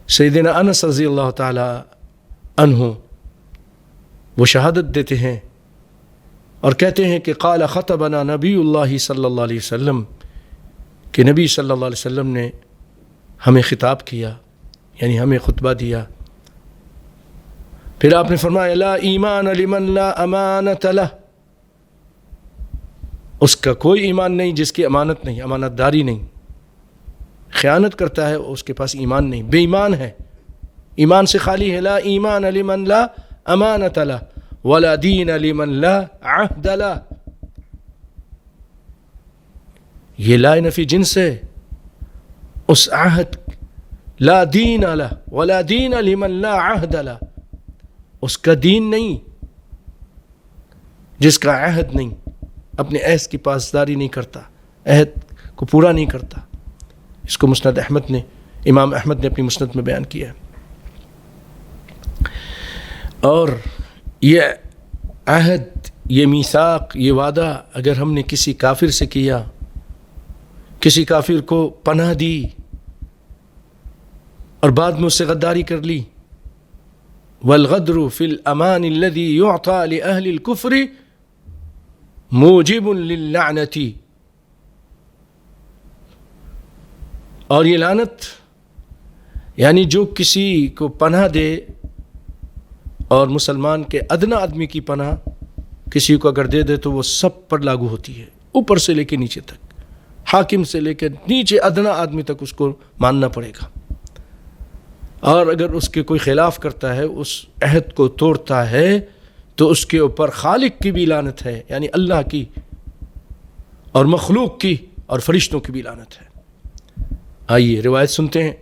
سیدنا انس رضی اللہ تعالی عنہ وہ شہادت دیتے ہیں اور کہتے ہیں کہ قال خطبنا نبی اللہ صلی اللہ علیہ وسلم، کہ نبی صلی اللہ علیہ وسلم نے ہمیں خطاب کیا، یعنی ہمیں خطبہ دیا. پھر آپ نے فرمایا لا ایمان لمن لا امانت لہ، اس کا کوئی ایمان نہیں جس کی امانت نہیں، امانت داری نہیں، خیانت کرتا ہے اس کے پاس ایمان نہیں، بے ایمان ہے، ایمان سے خالی ہے. لا ایمان لمن لا امانت لہ ولا دین لمن لا عہد لہ. یہ لا نفی جنس ہے، اس عہد لا دین لہ ولا دین لمن لا عہد لہ، اس کا دین نہیں جس کا عہد نہیں، اپنے عہد کی پاسداری نہیں کرتا، عہد کو پورا نہیں کرتا. اس کو مسند احمد نے، امام احمد نے اپنی مسند میں بیان کیا. اور یہ عہد، یہ میثاق، یہ وعدہ اگر ہم نے کسی کافر سے کیا، کسی کافر کو پناہ دی اور بعد میں اس سے غداری کر لی، والغدر فی الامان الذي يعطى لأهل الكفر موجب للعنة. اور یہ لعنت یعنی جو کسی کو پناہ دے، اور مسلمان کے ادنا آدمی کی پناہ کسی کو اگر دے دے تو وہ سب پر لاگو ہوتی ہے، اوپر سے لے کے نیچے تک، حاکم سے لے کے نیچے ادنا آدمی تک اس کو ماننا پڑے گا. اور اگر اس کے کوئی خلاف کرتا ہے، اس عہد کو توڑتا ہے، تو اس کے اوپر خالق کی بھی لعنت ہے، یعنی اللہ کی اور مخلوق کی اور فرشتوں کی بھی لعنت ہے. آئیے روایت سنتے ہیں.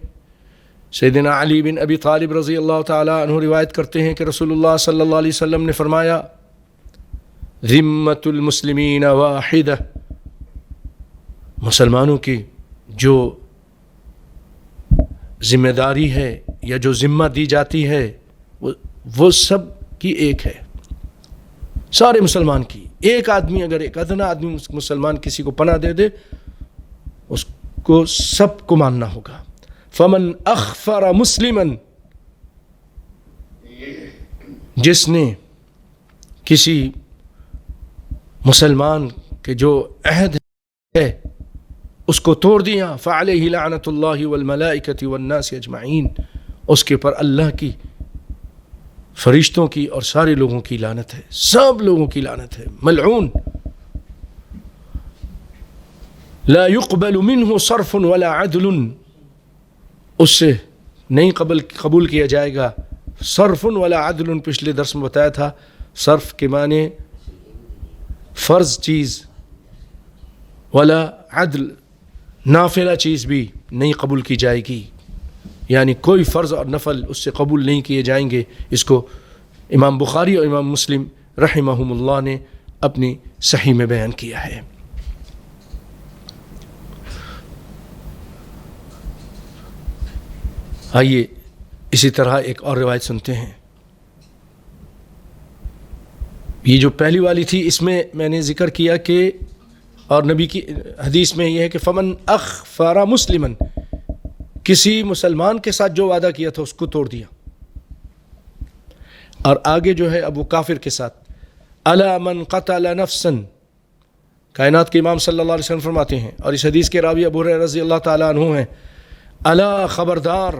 سیدنا علی بن ابی طالب رضی اللہ تعالی عنہ روایت کرتے ہیں کہ رسول اللہ صلی اللہ علیہ وسلم نے فرمایا ذمۃ المسلمین واحدہ، مسلمانوں کی جو ذمہ داری ہے یا جو ذمہ دی جاتی ہے وہ سب کی ایک ہے، سارے مسلمان کی. ایک آدمی اگر ایک ادنا آدمی مسلمان کسی کو پناہ دے دے، اس کو سب کو ماننا ہوگا. فمن اخفر مسلما، جس نے کسی مسلمان کے جو عہد ہے اس کو توڑ دیا، فعلیہ لعنت اللہ والملائکۃ والناس اجمعین، اس کے پر اللہ کی، فرشتوں کی اور سارے لوگوں کی لعنت ہے، سب لوگوں کی لعنت ہے، ملعون. لا يقبل منه صرف ولا عدل، اس سے نہیں قبول کیا جائے گا صرف ولا عدل. پچھلے درس میں بتایا تھا صرف کے معنی فرض چیز، ولا عدل نافلہ چیز بھی نہیں قبول کی جائے گی، یعنی کوئی فرض اور نفل اس سے قبول نہیں کیے جائیں گے. اس کو امام بخاری اور امام مسلم رحمہم اللہ نے اپنی صحیح میں بیان کیا ہے. آئیے اسی طرح ایک اور روایت سنتے ہیں. یہ جو پہلی والی تھی اس میں میں نے ذکر کیا کہ، اور نبی کی حدیث میں یہ ہے کہ فمن اخفر مسلما، کسی مسلمان کے ساتھ جو وعدہ کیا تھا اس کو توڑ دیا. اور آگے جو ہے اب وہ کافر کے ساتھ، الا من قتل نفسا، کائنات کے امام صلی اللہ علیہ وسلم فرماتے ہیں، اور اس حدیث کے راوی ابو ہریرہ رضی اللہ تعالیٰ عنہ ہیں، الا خبردار،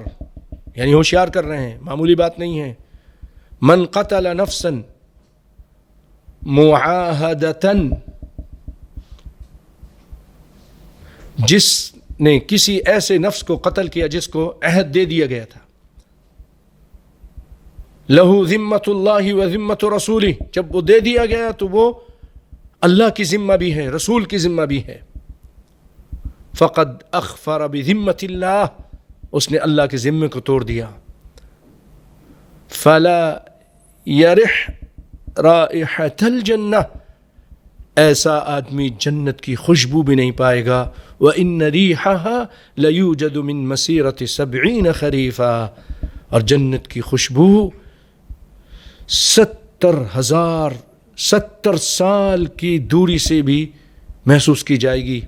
یعنی ہوشیار کر رہے ہیں، معمولی بات نہیں ہے. من قتل نفسا معاہدتن، جس نے کسی ایسے نفس کو قتل کیا جس کو عہد دے دیا گیا تھا، لہو ذمۃ اللہ و ذمۃ رسولہ، جب وہ دے دیا گیا تو وہ اللہ کی ذمہ بھی ہے، رسول کی ذمہ بھی ہے. فقد اخفر بذمۃ اللہ، اس نے اللہ کے ذمے کو توڑ دیا. فلا یرح رائحۃ الجنہ، ایسا آدمی جنت کی خوشبو بھی نہیں پائے گا. وَإِنَّ رِيحَهَا لَيُوجَدُ مِن مَسِيرَةِ 70 خَرِيفًا، اور جنت کی خوشبو 70 سال کی دوری سے بھی محسوس کی جائے گی،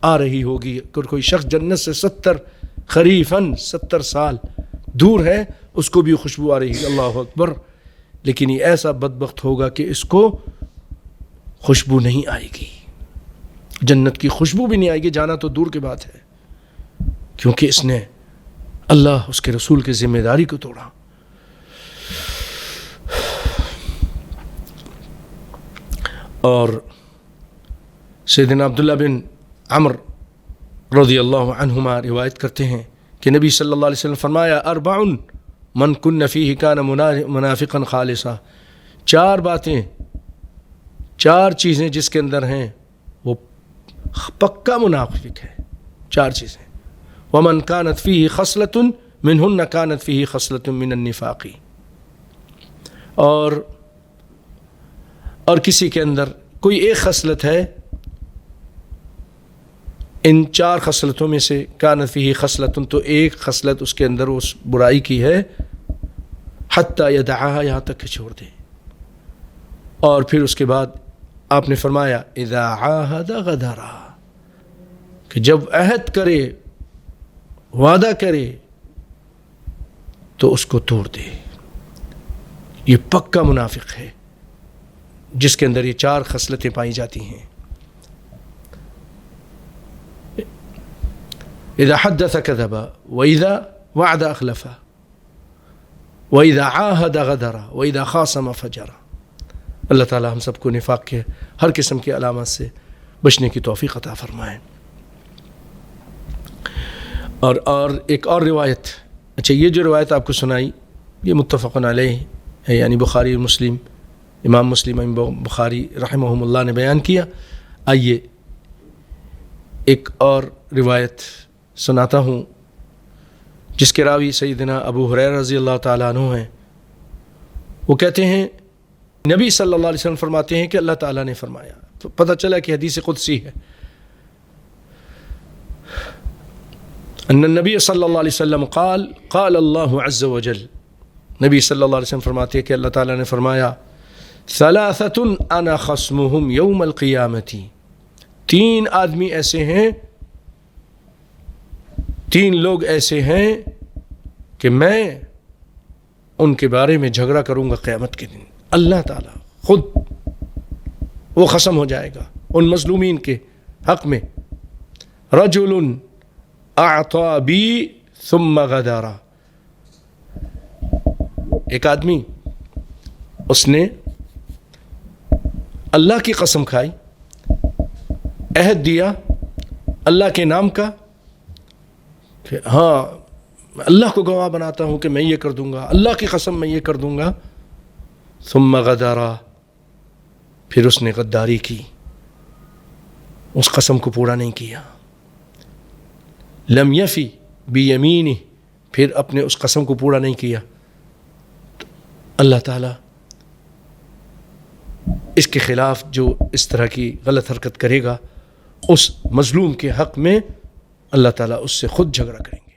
آ رہی ہوگی. اگر کوئی شخص جنت سے 70 خریفاً 70 سال دور ہے اس کو بھی خوشبو آ رہی ہے، اللہ اکبر، لیکن یہ ایسا بدبخت ہوگا کہ اس کو خوشبو نہیں آئے گی، جنت کی خوشبو بھی نہیں آئے گی، جانا تو دور کی بات ہے، کیونکہ اس نے اللہ اس کے رسول کی ذمہ داری کو توڑا۔ اور سیدنا عبداللہ بن عمر رضی اللہ عنہما روایت کرتے ہیں کہ نبی صلی اللہ علیہ وسلم فرمایا اربع من کن فیہ کان منافقا خالصا، چار باتیں، چار چیزیں جس کے اندر ہیں وہ پکا منافق ہے، چار چیزیں، ومن کانت فیہ خصلۃ منہن کانت فیہ خصلۃ من النفاق، اور کسی کے اندر کوئی ایک خصلت ہے ان چار خصلتوں میں سے، کانت فیہ خصلۃ، تو ایک خصلت اس کے اندر اس برائی کی ہے، حتی یدعہا، یہاں تک کہ چھوڑ دے۔ اور پھر اس کے بعد آپ نے فرمایا اذا عاہد غدر، کہ جب عہد کرے، وعدہ کرے تو اس کو توڑ دے۔ یہ پکا منافق ہے جس کے اندر یہ چار خصلتیں پائی جاتی ہیں۔ اذا حدث كذب واذا وعد اخلف واذا عاهد غدر واذا خاصم فجر۔ اللہ تعالی ہم سب کو نفاق کے ہر قسم کی علامات سے بچنے کی توفیق عطا فرمائے۔ اور ایک اور روایت، اچھا یہ جو روایت آپ کو سنائی یہ متفق علیہ ہے، یعنی بخاری اور مسلم، امام مسلم امام بخاری رحمہم اللہ نے بیان کیا۔ آئیے ایک اور روایت سناتا ہوں جس کے راوی سیدنا ابو ہریرہ رضی اللہ تعالیٰ عنہ ہیں۔ وہ کہتے ہیں نبی صلی اللہ علیہ وسلم فرماتے ہیں کہ اللہ تعالیٰ نے فرمایا، تو پتہ چلا کہ حدیث قدسی ہے، ان النبی صلی اللہ علیہ وسلم قال اللہ عز وجل، نبی صلی اللہ علیہ وسلم فرماتے ہیں کہ اللہ تعالیٰ نے فرمایا ثلاثۃ انا خصمہم یوم القیامۃ، تین آدمی ایسے ہیں، تین لوگ ایسے ہیں کہ میں ان کے بارے میں جھگڑا کروں گا قیامت کے دن۔ اللہ تعالیٰ خود وہ قسم ہو جائے گا ان مظلومین کے حق میں، رجل اعطا بی ثم غدر، ایک آدمی اس نے اللہ کی قسم کھائی، عہد دیا اللہ کے نام کا کہ ہاں اللہ کو گواہ بناتا ہوں کہ میں یہ کر دوں گا، اللہ کی قسم میں یہ کر دوں گا، ثم غدر، پھر اس نے غداری کی، اس قسم کو پورا نہیں کیا، لم یفی بیمینہ، پھر اپنے اس قسم کو پورا نہیں کیا، اللہ تعالیٰ اس کے خلاف جو اس طرح کی غلط حرکت کرے گا اس مظلوم کے حق میں اللہ تعالیٰ اس سے خود جھگڑا کریں گے۔